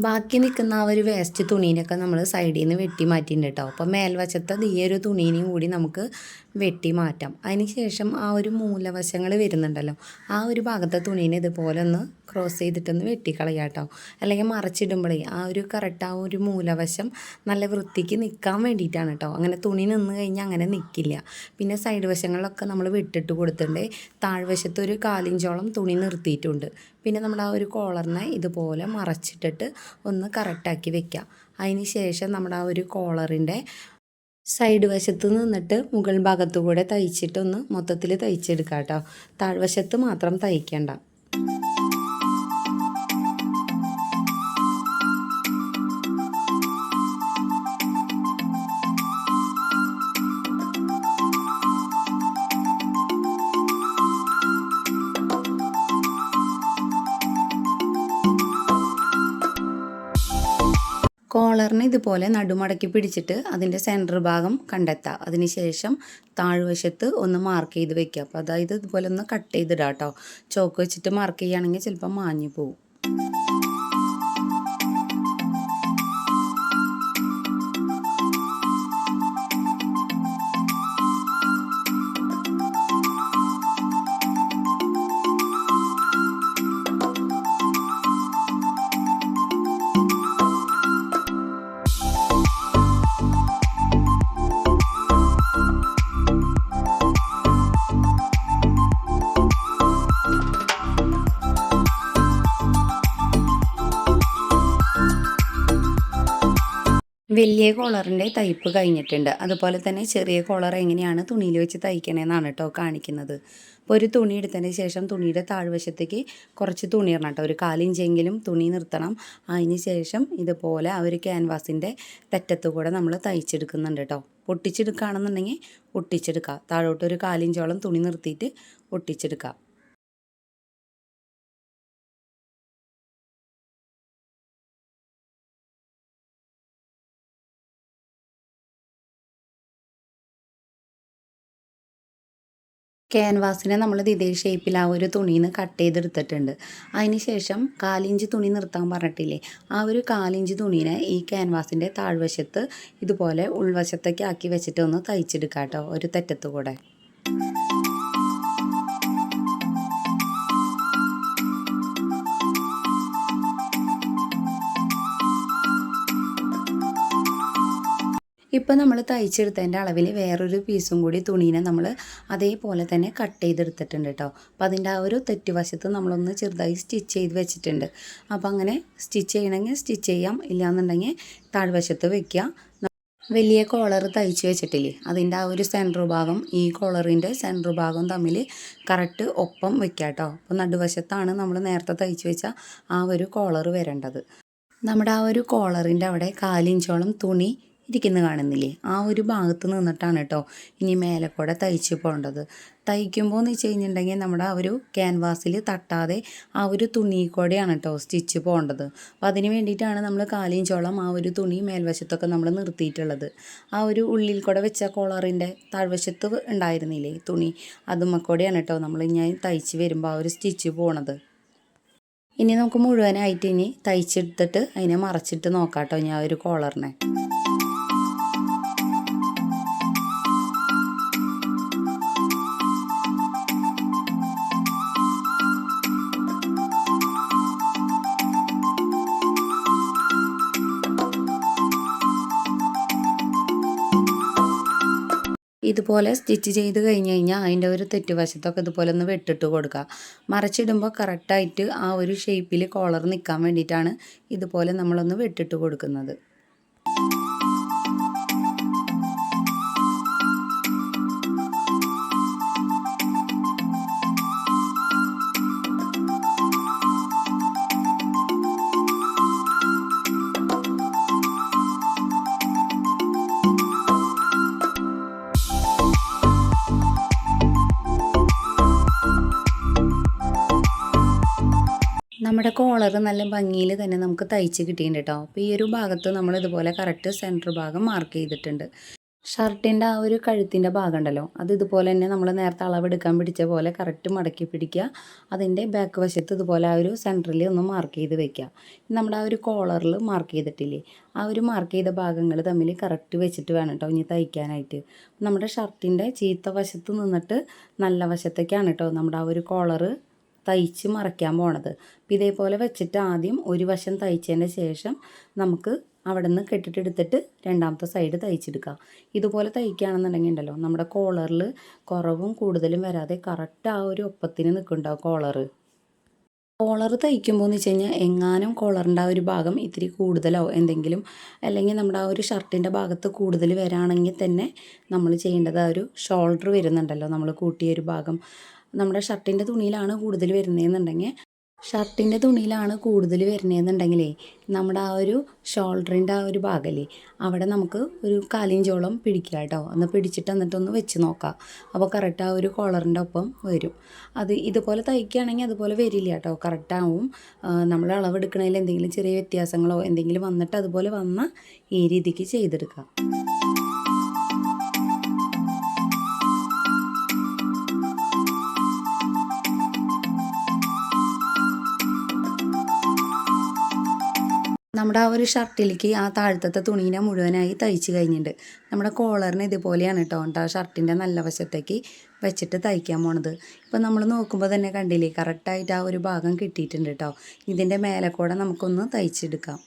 ബാക്കി നിൽക്കുന്ന ആ ഒരു വേസ്റ്റ് തുണീനൊക്കെ നമ്മൾ സൈഡിൽ നിന്ന് വെട്ടി മാറ്റിയിട്ടുണ്ട് കേട്ടോ. അപ്പോൾ മേൽവശത്തെ ഈ ഒരു തുണീനെയും കൂടി നമുക്ക് വെട്ടി മാറ്റാം. അതിന് ശേഷം ആ ഒരു മൂലവശങ്ങൾ വരുന്നുണ്ടല്ലോ, ആ ഒരു ഭാഗത്തെ തുണീനെ ഇതുപോലെ ഒന്ന് ക്രോസ് ചെയ്തിട്ടൊന്ന് വെട്ടിക്കളയാം കേട്ടോ. അല്ലെങ്കിൽ മറച്ചിടുമ്പോഴേ ആ ഒരു കറക്റ്റ് ആ ഒരു മൂലവശം നല്ല വൃത്തിക്ക് നിൽക്കാൻ വേണ്ടിയിട്ടാണ് കേട്ടോ. അങ്ങനെ തുണി നിന്ന് കഴിഞ്ഞാൽ അങ്ങനെ നിൽക്കില്ല. പിന്നെ സൈഡ് വശങ്ങളിലൊക്കെ നമ്മൾ വിട്ടിട്ട് കൊടുത്തിട്ടുണ്ട്. താഴ്വശത്ത് ഒരു 1/4 ഇഞ്ചോളം തുണി നിർത്തിയിട്ടുണ്ട്. പിന്നെ നമ്മൾ ആ ഒരു കോളറിനെ ഇതുപോലെ മറച്ചിട്ടിട്ട് ഒന്ന് കറക്റ്റാക്കി വെക്കുക. അതിന് ശേഷം നമ്മുടെ ആ ഒരു കോളറിൻ്റെ സൈഡ് വശത്ത് നിന്നിട്ട് മുകൾ ഭാഗത്തു കൂടെ തയ്ച്ചിട്ടൊന്ന് മൊത്തത്തിൽ തയ്ച്ചെടുക്കാം കേട്ടോ. താഴ്വശത്ത് മാത്രം തയ്ക്കേണ്ട. കോളറിന് ഇതുപോലെ നടുമടക്കി പിടിച്ചിട്ട് അതിൻ്റെ സെൻറ്റർ ഭാഗം കണ്ടെത്തുക. അതിനുശേഷം താഴ്വശത്ത് ഒന്ന് മാർക്ക് ചെയ്ത് വെക്കുക. അപ്പോൾ അതായത് ഇതുപോലെ ഒന്ന് കട്ട് ചെയ്തിടാം കേട്ടോ. ചോക്ക് വെച്ചിട്ട് മാർക്ക് ചെയ്യുകയാണെങ്കിൽ ചിലപ്പോൾ മാഞ്ഞു പോകും. വലിയ കോളറിൻ്റെ തയ്പ്പ് കഴിഞ്ഞിട്ടുണ്ട്. അതുപോലെ തന്നെ ചെറിയ കോളർ എങ്ങനെയാണ് തുണിയിൽ വെച്ച് തയ്ക്കണേന്നാണ് കേട്ടോ കാണിക്കുന്നത്. അപ്പോൾ ഒരു തുണി എടുത്തതിന് ശേഷം തുണിയുടെ താഴ്വശത്തേക്ക് കുറച്ച് തുണി ഇടണം കേട്ടോ. ഒരു 1/4 ഇഞ്ചെങ്കിലും തുണി നിർത്തണം. അതിന് ശേഷം ഇതുപോലെ ആ ഒരു ക്യാൻവാസിൻ്റെ തെറ്റത്ത് കൂടെ നമ്മൾ തയ്ച്ചെടുക്കുന്നുണ്ട് കേട്ടോ. പൊട്ടിച്ചെടുക്കുകയാണെന്നുണ്ടെങ്കിൽ ഒട്ടിച്ചെടുക്കുക. താഴോട്ട് ഒരു 1/4 ഇഞ്ചോളം തുണി നിർത്തിയിട്ട് ഒട്ടിച്ചെടുക്കുക. ക്യാൻവാസിനെ നമ്മൾ ഇതേ ഷേപ്പിൽ ആ ഒരു തുണിയിൽ നിന്ന് കട്ട് ചെയ്തെടുത്തിട്ടുണ്ട്. അതിന് ശേഷം 1/4 ഇഞ്ച് തുണി നിർത്താൻ പറഞ്ഞിട്ടില്ലേ, ആ ഒരു 1/4 ഇഞ്ച് തുണീനെ ഈ ക്യാൻവാസിൻ്റെ താഴ്വശത്ത് ഇതുപോലെ ഉൾവശത്തേക്ക് ആക്കി വെച്ചിട്ട് ഒന്ന് തയ്ച്ചെടുക്കാം കേട്ടോ, ഒരു തെറ്റത്ത് കൂടെ. ഇപ്പോൾ നമ്മൾ തയ്ച്ചെടുത്തതിൻ്റെ അളവിൽ വേറൊരു പീസും കൂടി തുണീനെ നമ്മൾ അതേപോലെ തന്നെ കട്ട് ചെയ്തെടുത്തിട്ടുണ്ട് കേട്ടോ. അപ്പോൾ അതിൻ്റെ ആ ഒരു തെറ്റുവശത്ത് നമ്മളൊന്ന് ചെറുതായി സ്റ്റിച്ച് ചെയ്ത് വെച്ചിട്ടുണ്ട്. അപ്പോൾ അങ്ങനെ സ്റ്റിച്ച് ചെയ്യണമെങ്കിൽ സ്റ്റിച്ച് ചെയ്യാം, ഇല്ലയെന്നുണ്ടെങ്കിൽ താഴ്വശത്ത് വയ്ക്കുക. വലിയ കോളർ തയ്ച്ച് വെച്ചിട്ടില്ലേ, അതിൻ്റെ ആ ഒരു സെൻറ്റർ ഭാഗം ഈ കോളറിൻ്റെ സെൻറ്റർ ഭാഗം തമ്മിൽ കറക്റ്റ് ഒപ്പം വയ്ക്കുക കേട്ടോ. അപ്പോൾ നടുവശത്താണ് നമ്മൾ നേരത്തെ തയ്ച്ച് വെച്ച ആ ഒരു കോളർ വരേണ്ടത്. നമ്മുടെ ആ ഒരു കോളറിൻ്റെ അവിടെ 1/4 ഇഞ്ചോളം തുണി ഇരിക്കുന്നത് കാണുന്നില്ലേ, ആ ഒരു ഭാഗത്ത് നിന്നിട്ടാണ് കേട്ടോ ഇനി മേലെക്കൂടെ തയ്ച്ച് പോകേണ്ടത്. തയ്ക്കുമ്പോൾ എന്ന് വെച്ച് കഴിഞ്ഞിട്ടുണ്ടെങ്കിൽ നമ്മുടെ ആ ഒരു ക്യാൻവാസിൽ തട്ടാതെ ആ ഒരു തുണി കൂടെയാണ് കേട്ടോ സ്റ്റിച്ച് പോകേണ്ടത്. അപ്പോൾ അതിന് വേണ്ടിയിട്ടാണ് നമ്മൾ 1/4 ഇഞ്ചോളം ആ ഒരു തുണി മേൽവശത്തൊക്കെ നമ്മൾ നിർത്തിയിട്ടുള്ളത്. ആ ഒരു ഉള്ളിൽ കൂടെ വെച്ച കോളറിൻ്റെ താഴ്വശത്ത് ഉണ്ടായിരുന്നില്ലേ തുണി, അതുമ്മക്കൂടെയാണ് കേട്ടോ നമ്മൾ ഞാൻ തയ്ച്ച് വരുമ്പോൾ ആ ഒരു സ്റ്റിച്ച് പോണത്. ഇനി നമുക്ക് മുഴുവനായിട്ട് ഇനി തയ്ച്ചെടുത്തിട്ട് അതിനെ മറച്ചിട്ട് നോക്കാം കേട്ടോ ഞാൻ ഒരു കോളറിനെ. ഇതുപോലെ സ്റ്റിച്ച് ചെയ്ത് കഴിഞ്ഞ് കഴിഞ്ഞാൽ അതിൻ്റെ ഒരു തെറ്റുവശത്തൊക്കെ ഇതുപോലെ ഒന്ന് വെട്ടിട്ട് കൊടുക്കുക. മറച്ചിടുമ്പോൾ കറക്റ്റായിട്ട് ആ ഒരു ഷേപ്പിൽ കോളർ നിൽക്കാൻ വേണ്ടിയിട്ടാണ് ഇതുപോലെ നമ്മളൊന്ന് വെട്ടിട്ട് കൊടുക്കുന്നത്. നമ്മുടെ കോളർ നല്ല ഭംഗിയിൽ തന്നെ നമുക്ക് തയ്ച്ച് കിട്ടിയിട്ടുണ്ട് കേട്ടോ. അപ്പോൾ ഈ ഒരു ഭാഗത്ത് നമ്മൾ ഇതുപോലെ കറക്റ്റ് സെൻറ്റർ ഭാഗം മാർക്ക് ചെയ്തിട്ടുണ്ട്. ഷർട്ടിൻ്റെ ആ ഒരു കഴുത്തിൻ്റെ ഭാഗം ഉണ്ടല്ലോ, അത് ഇതുപോലെ തന്നെ നമ്മൾ നേരത്തെ അളവെടുക്കാൻ പിടിച്ച പോലെ കറക്റ്റ് മടക്കി പിടിക്കുക. അതിൻ്റെ ബാക്ക് വശത്ത് ഇതുപോലെ ആ ഒരു സെൻറ്ററിൽ ഒന്ന് മാർക്ക് ചെയ്ത് വെക്കുക. നമ്മുടെ ആ ഒരു കോളറിൽ മാർക്ക് ചെയ്തിട്ടില്ലേ, ആ ഒരു മാർക്ക് ചെയ്ത ഭാഗങ്ങൾ തമ്മിൽ കറക്റ്റ് വെച്ചിട്ട് വേണം കേട്ടോ ഇനി തയ്ക്കാനായിട്ട്. നമ്മുടെ ഷർട്ടിൻ്റെ ചീത്ത വശത്ത് നിന്നിട്ട് നല്ല വശത്തേക്കാണ് കേട്ടോ നമ്മുടെ ആ ഒരു കോളറ് തയ്ച്ച് മറയ്ക്കാൻ പോണത്. അപ്പോൾ ഇതേപോലെ വെച്ചിട്ട് ആദ്യം ഒരു വശം തയ്ച്ചതിന് ശേഷം നമുക്ക് അവിടെ നിന്ന് കെട്ടിട്ടെടുത്തിട്ട് രണ്ടാമത്തെ സൈഡ് തയ്ച്ചെടുക്കാം. ഇതുപോലെ തയ്ക്കുകയാണെന്നുണ്ടെങ്കിൽ ഉണ്ടല്ലോ നമ്മുടെ കോളറിൽ കുറവും കൂടുതലും വരാതെ കറക്റ്റ് ആ ഒരു ഒപ്പത്തിന് നിൽക്കുന്നുണ്ടാവും കോളറ്. കോളർ തയ്ക്കുമ്പോൾ എന്ന് വെച്ച് കഴിഞ്ഞാൽ എങ്ങാനും കോളറിൻ്റെ ആ ഒരു ഭാഗം ഇത്തിരി കൂടുതലോ എന്തെങ്കിലും, അല്ലെങ്കിൽ നമ്മുടെ ആ ഒരു ഷർട്ടിൻ്റെ ഭാഗത്ത് കൂടുതൽ വരാണെങ്കിൽ തന്നെ നമ്മൾ ചെയ്യേണ്ടത് ആ ഒരു ഷോൾഡർ വരുന്നുണ്ടല്ലോ, നമ്മൾ കൂട്ടിയ ഒരു ഭാഗം നമ്മുടെ ഷർട്ടിൻ്റെ തുണിയിലാണ് കൂടുതൽ വരുന്നതെന്നുണ്ടെങ്കിൽ നമ്മുടെ ആ ഒരു ഷോൾഡറിൻ്റെ ആ ഒരു ഭാഗമല്ലേ അവിടെ നമുക്ക് ഒരു കാലിഞ്ചോളം പിടിക്കുക കേട്ടോ. ഒന്ന് പിടിച്ചിട്ട് എന്നിട്ടൊന്ന് വെച്ച് നോക്കാം. അപ്പോൾ കറക്റ്റ് ആ ഒരു കോളറിൻ്റെ ഒപ്പം വരും. അത് ഇതുപോലെ തയ്ക്കുകയാണെങ്കിൽ അതുപോലെ വരില്ല കേട്ടോ, കറക്റ്റാവും. നമ്മൾ അളവെടുക്കണതിൽ എന്തെങ്കിലും ചെറിയ വ്യത്യാസങ്ങളോ എന്തെങ്കിലും വന്നിട്ട് അതുപോലെ വന്നാൽ ഈ രീതിക്ക് ചെയ്തെടുക്കാം. നമ്മുടെ ആ ഒരു ഷർട്ടിലേക്ക് ആ താഴത്തെ തുണീനെ മുഴുവനായി തയ്ച്ച് കഴിഞ്ഞിട്ടുണ്ട്. നമ്മുടെ കോളറിന് ഇതുപോലെയാണ് കേട്ടോ ആ ഷർട്ടിൻ്റെ നല്ല വശത്തേക്ക് വെച്ചിട്ട് തയ്ക്കാൻ പോണത്. ഇപ്പം നമ്മൾ നോക്കുമ്പോൾ തന്നെ കണ്ടില്ലേ കറക്റ്റായിട്ട് ആ ഒരു ഭാഗം കിട്ടിയിട്ടുണ്ട് കേട്ടോ. ഇതിൻ്റെ മേലെ കൂടെ നമുക്കൊന്ന് തയ്ച്ചെടുക്കാം.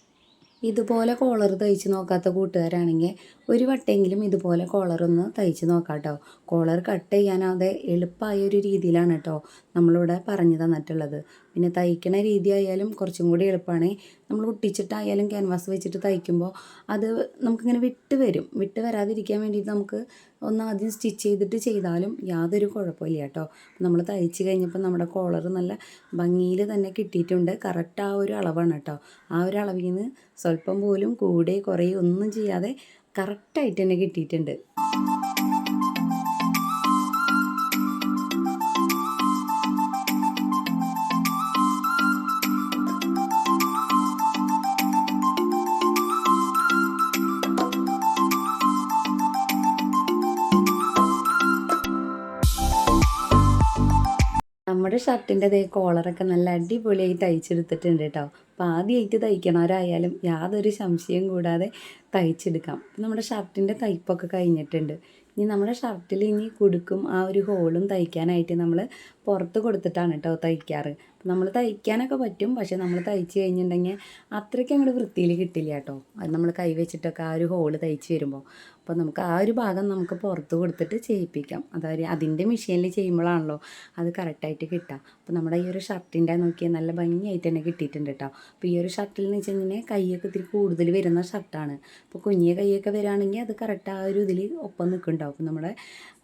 ഇതുപോലെ കോളർ തയ്ച്ച് നോക്കാത്ത കൂട്ടുകാരാണെങ്കിൽ ഒരു വട്ടെങ്കിലും ഇതുപോലെ കോളറൊന്ന് തയ്ച്ച് നോക്കാം കേട്ടോ. കോളർ കട്ട് ചെയ്യാനാതെ എളുപ്പമായ ഒരു രീതിയിലാണ് കേട്ടോ നമ്മളിവിടെ പറഞ്ഞു തന്നിട്ടുള്ളത്. പിന്നെ തയ്ക്കണ രീതി ആയാലും കുറച്ചും കൂടി എളുപ്പമാണ്. നമ്മൾ ഒട്ടിച്ചിട്ടായാലും ക്യാൻവാസ് വെച്ചിട്ട് തയ്ക്കുമ്പോൾ അത് നമുക്കിങ്ങനെ വിട്ട് വരാതിരിക്കാൻ വേണ്ടിയിട്ട് നമുക്ക് ഒന്ന് ആദ്യം സ്റ്റിച്ച് ചെയ്തിട്ട് ചെയ്താലും യാതൊരു കുഴപ്പമില്ല കേട്ടോ. നമ്മൾ തയ്ച്ച് കഴിഞ്ഞപ്പോൾ നമ്മുടെ കോളർ നല്ല ഭംഗിയിൽ തന്നെ കിട്ടിയിട്ടുണ്ട്. കറക്റ്റ് ആ ഒരു അളവാണ് കേട്ടോ. ആ ഒരു അളവിൽ നിന്ന് സ്വല്പം പോലും കൂടെ കുറേ ഒന്നും ചെയ്യാതെ കറക്റ്റായിട്ട് തന്നെ കിട്ടിയിട്ടുണ്ട്. നമ്മുടെ ഷർട്ടിൻ്റെ കോളറൊക്കെ നല്ല അടിപൊളിയായി തയ്ച്ചെടുത്തിട്ടുണ്ട് കേട്ടോ. അപ്പോൾ ആദ്യമായിട്ട് തയ്ക്കണവരായാലും യാതൊരു സംശയം കൂടാതെ തയ്ച്ചെടുക്കാം. നമ്മുടെ ഷർട്ടിൻ്റെ തയ്പ്പൊക്കെ കഴിഞ്ഞിട്ടുണ്ട്. ഇനി നമ്മുടെ ഷർട്ടിൽ കുടുക്കും ആ ഒരു ഹോളും തയ്ക്കാനായിട്ട് നമ്മൾ പുറത്ത് കൊടുത്തിട്ടാണ് കേട്ടോ തയ്ക്കാറ്. നമ്മൾ തയ്ക്കാനൊക്കെ പറ്റും, പക്ഷെ നമ്മൾ തയ്ച്ച് കഴിഞ്ഞിട്ടുണ്ടെങ്കിൽ അത്രയ്ക്ക് അങ്ങോട്ട് വൃത്തിയിൽ കിട്ടില്ല കേട്ടോ. അത് നമ്മൾ കൈ വെച്ചിട്ടൊക്കെ ആ ഒരു ഹോള് തയ്ച്ച് വരുമ്പോൾ അപ്പോൾ നമുക്ക് ആ ഒരു ഭാഗം നമുക്ക് പുറത്ത് കൊടുത്തിട്ട് ചെയ്യിപ്പിക്കാം. അതായത് അതിൻ്റെ മെഷീനിൽ ചെയ്യുമ്പോഴാണല്ലോ അത് കറക്റ്റായിട്ട് കിട്ടുക. അപ്പോൾ നമ്മുടെ ഈ ഒരു ഷർട്ടിൻ്റെ നോക്കിയാൽ നല്ല ഭംഗിയായിട്ട് തന്നെ കിട്ടിയിട്ടുണ്ട് കേട്ടോ. അപ്പോൾ ഈ ഒരു ഷർട്ടിൽ എന്ന് വെച്ച് കഴിഞ്ഞാൽ കൈയൊക്കെ ഇത്തിരി കൂടുതൽ വരുന്ന ഷർട്ടാണ്. അപ്പോൾ കുഞ്ഞിയ കൈയൊക്കെ വരികയാണെങ്കിൽ അത് കറക്റ്റ് ആ ഒരു ഇതിൽ ഒപ്പം നിൽക്കുന്നുണ്ടാവും. അപ്പോൾ നമ്മുടെ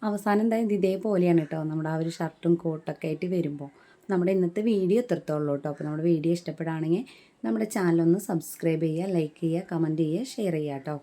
അവസാനം എന്തായാലും ഇതേപോലെയാണ് കേട്ടോ നമ്മുടെ ആ ഒരു ഷർട്ടും കോട്ടൊക്കെ ആയിട്ട് വരുമ്പോൾ. നമ്മുടെ ഇന്നത്തെ വീഡിയോ എത്രത്തോളം കേട്ടോ. അപ്പോൾ നമ്മുടെ വീഡിയോ ഇഷ്ടപ്പെടുകയാണെങ്കിൽ നമ്മുടെ ചാനലൊന്ന് സബ്സ്ക്രൈബ് ചെയ്യുക, ലൈക്ക് ചെയ്യുക, കമൻറ്റ് ചെയ്യുക, ഷെയർ ചെയ്യുക കേട്ടോ.